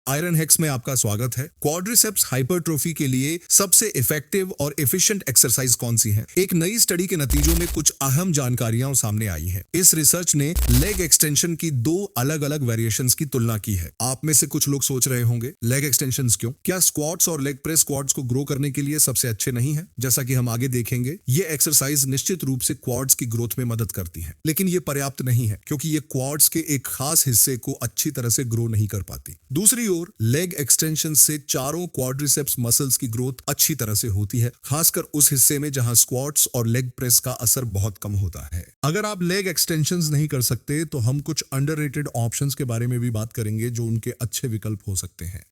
Iron hacks में आपका स्वागत है। क्वाड्रिसेप्स हाइपरट्रोफी के लिए सबसे इफेक्टिव और एफिशिएंट एक्सरसाइज कौन सी है? एक नई स्टडी के नतीजों में कुछ अहम जानकारियां सामने आई हैं। इस रिसर्च ने लेग एक्सटेंशन की दो अलग अलग वेरिएशंस की तुलना की है। आप में से कुछ लोग सोच रहे होंगे, लेग एक्सटेंशंस क्यों? क्या स्क्वाट्स और लेग प्रेस क्वाड्स को ग्रो करने के लिए सबसे अच्छे नहीं है? जैसा कि हम आगे देखेंगे, ये एक्सरसाइज निश्चित रूप से क्वाड्स की ग्रोथ में मदद करती है, लेकिन ये पर्याप्त नहीं है क्योंकि ये क्वाड्स के एक खास हिस्से को अच्छी तरह से ग्रो नहीं कर पाती। दूसरी ओर लेग एक्सटेंशन से चारों क्वाड्रिसेप्स मसल्स की ग्रोथ अच्छी तरह से होती है, खासकर उस हिस्से में जहां स्क्वाट्स और लेग प्रेस का असर बहुत कम होता है। अगर आप लेग एक्सटेंशंस नहीं कर सकते तो हम कुछ अंडररेटेड ऑप्शंस के बारे में भी बात करेंगे जो उनके अच्छे विकल्प हो सकते हैं।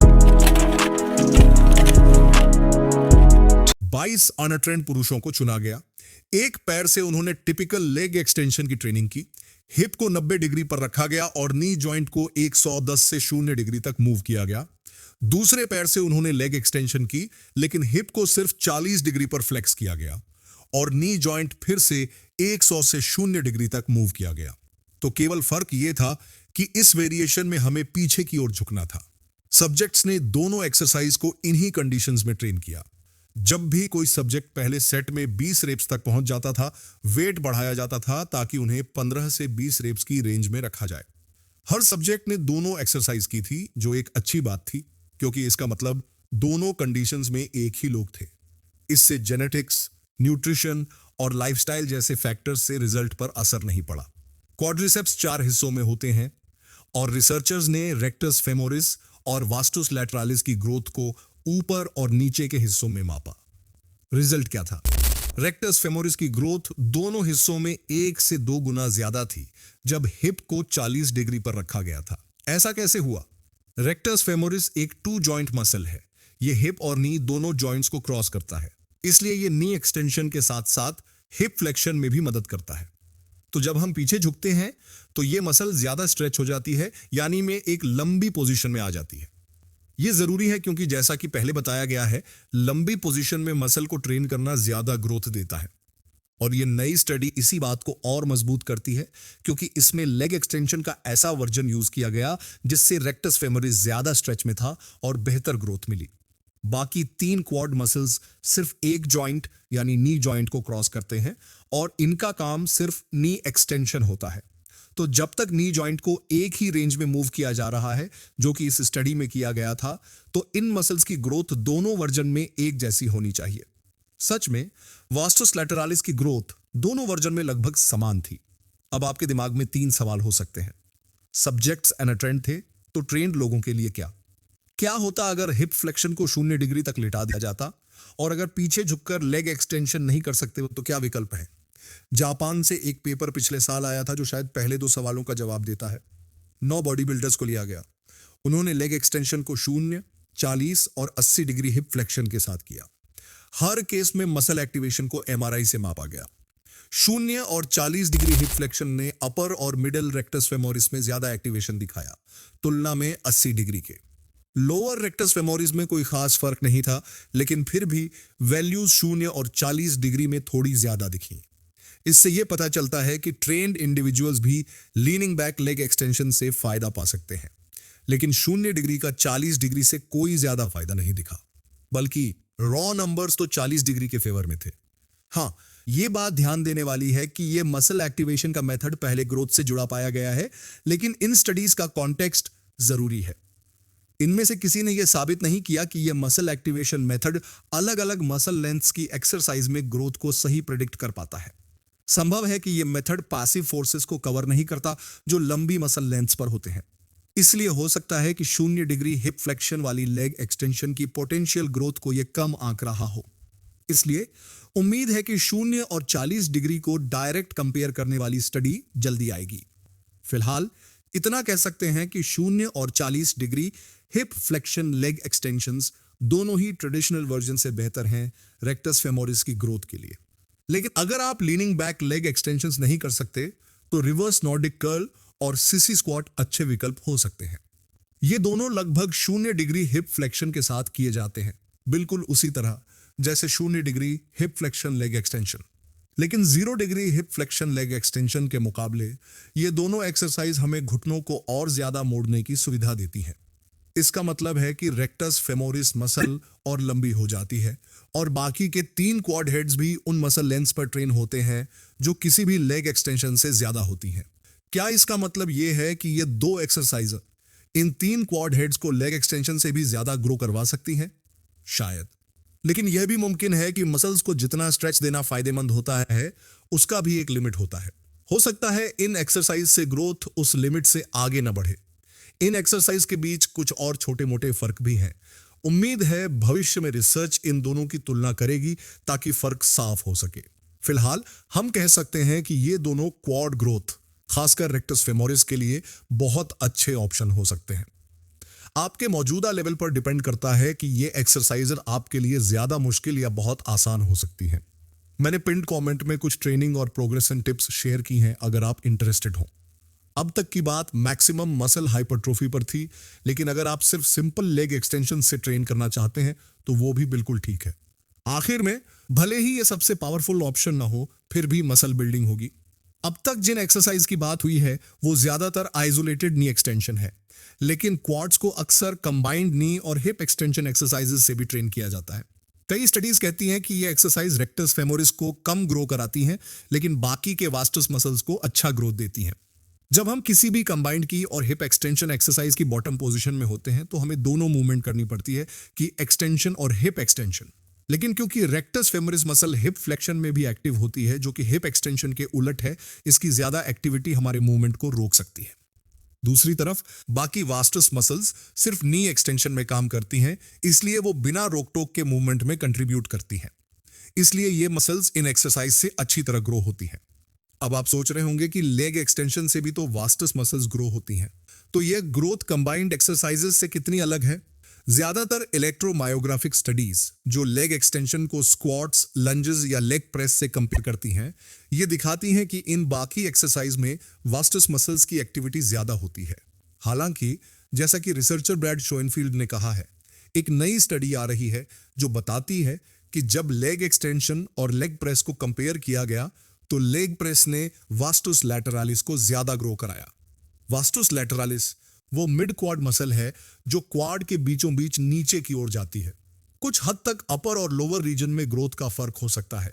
22 अनट्रेंड पुरुषों को चुना गया। एक पैर से उन्होंने टिपिकल लेग एक्सटेंशन की ट्रेनिंग की। हिप को 90 डिग्री पर रखा गया और नी जॉइंट को 110 से 0 डिग्री तक मूव किया गया। दूसरे पैर से उन्होंने लेग एक्सटेंशन की, लेकिन हिप को सिर्फ 40 डिग्री पर फ्लेक्स किया गया और नी जॉइंट फिर से 100 से 0 डिग्री तक मूव किया गया। तो केवल फर्क यह था कि इस वेरिएशन में हमें पीछे की ओर झुकना था। सब्जेक्ट्स ने दोनों एक्सरसाइज को इन्हीं कंडीशंस में ट्रेन किया। जब भी कोई सब्जेक्ट पहले सेट में 20 रेप्स तक पहुंच जाता था, वेट बढ़ाया जाता था ताकि उन्हें 15 से 20 रेप्स की रेंज में रखा जाए। हर सब्जेक्ट ने दोनों एक्सरसाइज की थी, जो एक अच्छी बात थी क्योंकि इसका मतलब दोनों कंडीशंस में एक ही लोग थे। इससे जेनेटिक्स, न्यूट्रिशन और लाइफस्टाइल जैसे फैक्टर्स से रिजल्ट पर असर नहीं पड़ा। क्वाड्रिसेप्स 4 हिस्सों में होते हैं और रिसर्चर्स ने रेक्टस फेमोरिस और वास्टुस लैटरालिस की ग्रोथ को ऊपर और नीचे के हिस्सों में मापा। रिजल्ट क्या था? रेक्टस फेमोरिस की ग्रोथ दोनों हिस्सों में 1 से 2 गुना ज्यादा थी जब हिप को 40 डिग्री पर रखा गया था। ऐसा कैसे हुआ? रेक्टस फेमोरिस एक 2 जॉइंट मसल है। यह हिप और नी दोनों जॉइंट्स को क्रॉस करता है, इसलिए यह नी एक्सटेंशन के साथ साथ हिप फ्लेक्शन में भी मदद करता है। तो जब हम पीछे झुकते हैं तो यह मसल ज्यादा स्ट्रेच हो जाती है, यानी में एक लंबी पोजीशन में आ जाती है। यह जरूरी है क्योंकि जैसा कि पहले बताया गया है, लंबी पोजीशन में मसल को ट्रेन करना ज्यादा ग्रोथ देता है। और यह नई स्टडी इसी बात को और मजबूत करती है क्योंकि इसमें लेग एक्सटेंशन का ऐसा वर्जन यूज किया गया जिससे रेक्टस फेमोरिस ज्यादा स्ट्रेच में था और बेहतर ग्रोथ मिली। बाकी 3 क्वाड मसल्स सिर्फ एक जॉइंट यानी नी जॉइंट को क्रॉस करते हैं और इनका काम सिर्फ नी एक्सटेंशन होता है। तो जब तक नी जॉइंट को एक ही रेंज में मूव किया जा रहा है, जो कि इस स्टडी में किया गया था, तो इन मसल्स की ग्रोथ दोनों वर्जन में एक जैसी होनी चाहिए। सच में वास्टुस लैटरालिस की ग्रोथ दोनों वर्जन में लगभग समान थी। अब आपके दिमाग में 3 सवाल हो सकते हैं। सब्जेक्ट्स अनट्रेंड थे, तो ट्रेंड लोगों के लिए क्या होता अगर हिप फ्लेक्शन को 0 डिग्री तक लिटा दिया जाता? और अगर पीछे झुककर लेग एक्सटेंशन नहीं कर सकते तो क्या विकल्प है? जापान से एक पेपर पिछले साल आया था जो शायद पहले 2 सवालों का जवाब देता है। 9 बॉडी बिल्डर्स को लिया गया। उन्होंने लेग एक्सटेंशन को 0, 40 और 80 डिग्री हिप फ्लेक्शन के साथ किया। हर केस में मसल एक्टिवेशन को एमआरआई से मापा गया। 0 और 40 डिग्री हिप फ्लेक्शन ने अपर और मिडिल रेक्टस फेमोरिस में ज्यादा एक्टिवेशन दिखाया, तुलना में 80 डिग्री के। लोअर रेक्टस फेमोरिस में कोई खास फर्क नहीं था, लेकिन फिर भी वैल्यूज 0 और 40 डिग्री में थोड़ी ज्यादा दिखी। इससे यह पता चलता है कि ट्रेन्ड इंडिविजुअल्स भी लीनिंग बैक लेग एक्सटेंशन से फायदा पा सकते हैं, लेकिन 0 डिग्री का 40 डिग्री से कोई ज्यादा फायदा नहीं दिखा, बल्कि रॉ नंबर्स तो 40 डिग्री के फेवर में थे। हाँ, यह बात ध्यान देने वाली है कि यह मसल एक्टिवेशन का मेथड पहले ग्रोथ से जुड़ा पाया गया है, लेकिन इन स्टडीज का कॉन्टेक्स्ट जरूरी है। इनमें से किसी ने यह साबित नहीं किया कि यह मसल एक्टिवेशन मेथड अलग अलग मसल लेंथ्स की एक्सरसाइज में ग्रोथ को सही प्रेडिक्ट कर पाता है। संभव है कि यह मेथड पैसिव फोर्सेस को कवर नहीं करता जो लंबी मसल लेंथ्स पर होते हैं। इसलिए हो सकता है कि 0 डिग्री हिप फ्लेक्शन वाली लेग एक्सटेंशन की पोटेंशियल ग्रोथ को यह कम आंक रहा हो। इसलिए उम्मीद है कि 0 और 40 डिग्री को डायरेक्ट कंपेयर करने वाली स्टडी जल्दी आएगी। फिलहाल इतना कह सकते हैं कि 0 और 40 degree hip flexion leg extensions दोनों ही ट्रेडिशनल वर्जन से बेहतर हैं रेक्टस फेमोरिस की ग्रोथ के लिए। लेकिन अगर आप लीनिंग बैक लेग एक्सटेंशंस नहीं कर सकते तो रिवर्स नॉर्डिक कर्ल और सिसी स्क्वाट अच्छे विकल्प हो सकते हैं। ये दोनों लगभग 0 डिग्री हिप फ्लेक्शन के साथ किए जाते हैं, बिल्कुल उसी तरह जैसे 0 degree hip flexion leg extension. लेकिन 0 degree hip flexion leg extension के मुकाबले ये दोनों एक्सरसाइज हमें घुटनों को और ज्यादा मोड़ने की सुविधा देती हैं। इसका मतलब है कि रेक्टस फेमोरिस मसल और लंबी हो जाती है और बाकी के 3 क्वाड हेड्स भी उन मसल लेंथ्स पर ट्रेन होते हैं जो किसी भी लेग एक्सटेंशन से ज्यादा होती हैं। क्या इसका मतलब यह है कि ये 2 एक्सरसाइज इन 3 क्वाड हेड्स को लेग एक्सटेंशन से भी ज्यादा ग्रो करवा सकती हैं? शायद। लेकिन यह भी मुमकिन है कि मसल्स को जितना स्ट्रेच देना फायदेमंद होता है उसका भी एक लिमिट होता है। हो सकता है इन एक्सरसाइज से ग्रोथ उस लिमिट से आगे न बढ़े। इन एक्सरसाइज के बीच कुछ और छोटे मोटे फर्क भी हैं। उम्मीद है भविष्य में रिसर्च इन दोनों की तुलना करेगी ताकि फर्क साफ हो सके। फिलहाल हम कह सकते हैं कि ये दोनों क्वाड ग्रोथ, खासकर रेक्टस फेमोरिस के लिए बहुत अच्छे ऑप्शन हो सकते हैं। आपके मौजूदा लेवल पर डिपेंड करता है कि ये एक्सरसाइज आपके लिए ज्यादा मुश्किल या बहुत आसान हो सकती है। मैंने पिंड कमेंट में कुछ ट्रेनिंग और प्रोग्रेशन टिप्स शेयर की हैं अगर आप इंटरेस्टेड हो। अब तक की बात मैक्सिमम मसल हाइपरट्रोफी पर थी, लेकिन अगर आप सिर्फ सिंपल लेग एक्सटेंशन से ट्रेन करना चाहते हैं तो वो भी बिल्कुल ठीक है। आखिर में भले ही ये सबसे पावरफुल ऑप्शन ना हो, फिर भी मसल बिल्डिंग होगी। अब तक जिन एक्सरसाइज की बात हुई है वो ज्यादातर आइसोलेटेड नी एक्सटेंशन है, लेकिन क्वाड्स को अक्सर कंबाइंड नी और हिप एक्सटेंशन एक्सरसाइजेस से भी ट्रेन किया जाता है। कई स्टडीज कहती हैं कि ये एक्सरसाइज रेक्टस फेमोरिस को कम ग्रो कराती हैं, लेकिन बाकी के वास्टस मसल्स को अच्छा ग्रोथ देती हैं। जब हम किसी भी कंबाइंड की और हिप एक्सटेंशन एक्सरसाइज की बॉटम पोजीशन में होते हैं तो हमें दोनों मूवमेंट करनी पड़ती है कि एक्सटेंशन और हिप एक्सटेंशन। लेकिन क्योंकि rectus femoris muscle hip flexion में भी एक्टिव होती है, जो कि हिप एक्सटेंशन के उलट है, इसकी ज्यादा एक्टिविटी हमारे मूवमेंट को रोक सकती है। दूसरी तरफ बाकी वास्टस मसल्स सिर्फ नी एक्सटेंशन में काम करती हैं, इसलिए वो बिना रोक टोक के मूवमेंट में कंट्रीब्यूट करती हैं। इसलिए ये मसल्स इन एक्सरसाइज से अच्छी तरह ग्रो होती हैं। अब आप सोच रहे होंगे कि लेग एक्सटेंशन से भी तो वास्टस मसल्स ग्रो होती हैं, तो ये ग्रोथ कंबाइंड एक्सरसाइजेस से कितनी अलग है? ज्यादातर इलेक्ट्रोमायोग्राफिक स्टडीज जो लेग एक्सटेंशन को स्क्वाट्स, लंजेस या लेग प्रेस से कंपेयर करती हैं, ये दिखाती हैं कि इन बाकी एक्सरसाइज में वास्टस मसल्स की एक्टिविटी ज्यादा होती है। हालांकि जैसा कि रिसर्चर ब्रैड शोएनफील्ड ने कहा है, एक नई स्टडी आ रही है जो बताती है कि जब लेग एक्सटेंशन और लेग प्रेस को कंपेयर किया गया तो लेग प्रेस ने वास्टस लैटरालिस को ज्यादा ग्रो कराया। वास्टस लैटरालिस वो मिड क्वाड मसल है जो क्वाड के बीचों बीच नीचे की ओर जाती है। कुछ हद तक अपर और लोअर रीजन में ग्रोथ का फर्क हो सकता है।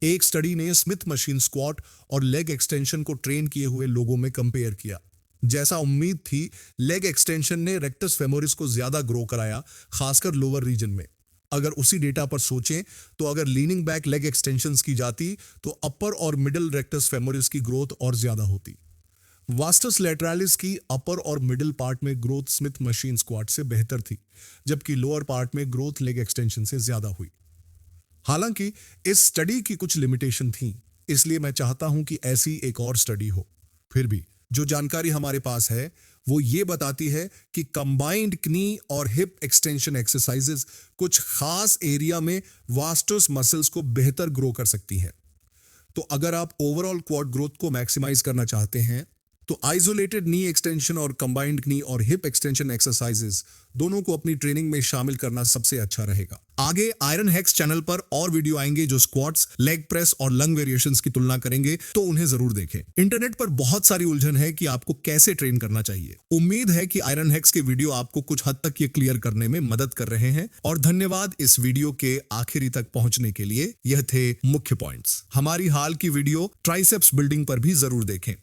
एक स्टडी ने स्मिथ मशीन स्क्वाट और लेग एक्सटेंशन को ट्रेन किए हुए लोगों में कंपेयर किया। जैसा उम्मीद थी, लेग एक्सटेंशन ने रेक्टस फेमोरिस को ज्यादा ग्रो कराया, खासकर लोअर रीजन में। अगर उसी डेटा पर सोचें तो अगर लीनिंग बैक लेग एक्सटेंशंस की जाती तो अपर और मिडिल रेक्टस फेमोरिस की ग्रोथ और ज्यादा होती। वास्टस लैटरालिस की अपर और मिडिल पार्ट में ग्रोथ स्मिथ मशीन स्क्वाट से बेहतर थी, जबकि लोअर पार्ट में ग्रोथ लेग एक्सटेंशन से ज्यादा हुई। हालांकि इस स्टडी की कुछ लिमिटेशन थी, इसलिए मैं चाहता हूं कि ऐसी एक और स्टडी हो। फिर भी जो जानकारी हमारे पास है वो ये बताती है कि कंबाइंड नी और हिप एक्सटेंशन एक्सरसाइजेस कुछ खास एरिया में वास्टस मसल्स को बेहतर ग्रो कर सकती हैं। तो अगर आप ओवरऑल क्वाड ग्रोथ को मैक्सिमाइज करना चाहते हैं तो आइसोलेटेड नी एक्सटेंशन और कंबाइंड नी और हिप एक्सटेंशन एक्सरसाइजेस दोनों को अपनी ट्रेनिंग में शामिल करना सबसे अच्छा रहेगा। आगे आयरन हैक्स चैनल पर और वीडियो आएंगे जो स्क्वाट्स, लेग प्रेस और लंग वेरिएशंस की तुलना करेंगे, तो उन्हें जरूर देखें। इंटरनेट पर बहुत सारी उलझन है कि आपको कैसे ट्रेन करना चाहिए। उम्मीद है कि आयरन हैक्स के वीडियो आपको कुछ हद तक ये क्लियर करने में मदद कर रहे हैं, और धन्यवाद इस वीडियो के आखिरी तक पहुंचने के लिए। यह थे मुख्य पॉइंट्स। हमारी हाल की वीडियो ट्राइसेप्स बिल्डिंग पर भी जरूर देखें।